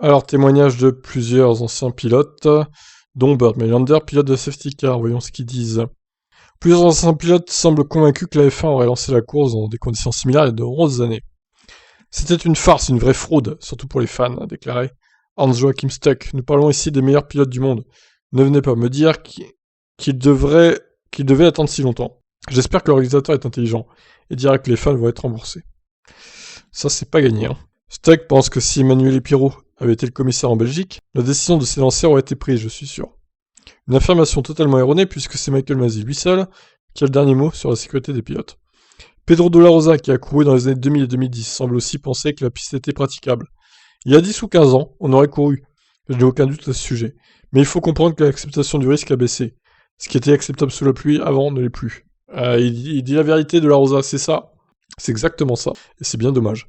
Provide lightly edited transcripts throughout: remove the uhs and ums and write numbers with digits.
Alors, témoignage de plusieurs anciens pilotes, dont Burt Melander, pilote de safety car, voyons ce qu'ils disent. Plusieurs anciens pilotes semblent convaincus que la F1 aurait lancé la course dans des conditions similaires il y a de nombreuses années. C'était une farce, une vraie fraude, surtout pour les fans, a déclaré Hans-Joachim Stuck. Nous parlons ici des meilleurs pilotes du monde. Ne venez pas me dire qu'il devait attendre si longtemps. J'espère que le réalisateur est intelligent et dira que les fans vont être remboursés. Ça, c'est pas gagné, hein. Stuck pense que si Emmanuel Pirot avait été le commissaire en Belgique, la décision de s'élancer aurait été prise, je suis sûr. Une affirmation totalement erronée puisque c'est Michael Masi lui seul qui a le dernier mot sur la sécurité des pilotes. Pedro de la Rosa, qui a couru dans les années 2000 et 2010, semble aussi penser que la piste était praticable. Il y a 10 ou 15 ans, on aurait couru. Je n'ai aucun doute à ce sujet. Mais il faut comprendre que l'acceptation du risque a baissé. Ce qui était acceptable sous la pluie avant ne l'est plus. Il dit la vérité de la Rosa, c'est ça. C'est exactement ça. Et c'est bien dommage.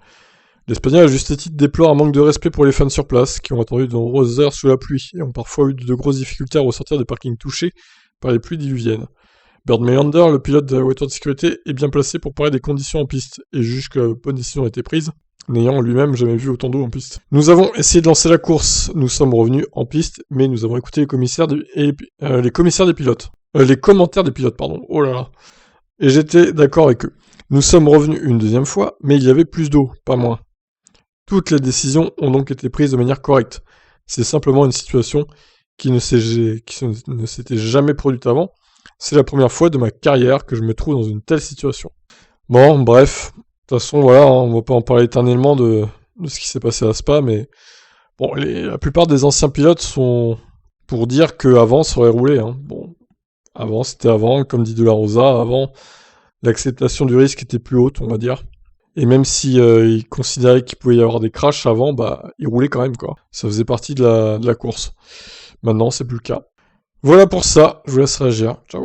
L'Espagnol, à juste titre, déplore un manque de respect pour les fans sur place, qui ont attendu de nombreuses heures sous la pluie, et ont parfois eu de grosses difficultés à ressortir des parkings touchés par les pluies diluviennes. Burt Melander, le pilote de la voiture de sécurité, est bien placé pour parler des conditions en piste, et juge que la bonne décision a été prise, n'ayant lui-même jamais vu autant d'eau en piste. Nous avons essayé de lancer la course, nous sommes revenus en piste, mais nous avons écouté les commentaires des pilotes, oh là là, et j'étais d'accord avec eux. Nous sommes revenus une deuxième fois, mais il y avait plus d'eau, pas moins. Toutes les décisions ont donc été prises de manière correcte. C'est simplement une situation qui ne s'était jamais produite avant. C'est la première fois de ma carrière que je me trouve dans une telle situation. Bon, bref. De toute façon, voilà, hein, on va pas en parler éternellement de ce qui s'est passé à Spa, mais bon, la plupart des anciens pilotes sont pour dire qu'avant, ça aurait roulé. Hein. Bon, avant, c'était avant, comme dit De La Rosa, avant, l'acceptation du risque était plus haute, on va dire. Et même si il considérait qu'il pouvait y avoir des crashs avant, bah, il roulait quand même, quoi. Ça faisait partie de la course. Maintenant, c'est plus le cas. Voilà pour ça, je vous laisse réagir. Ciao.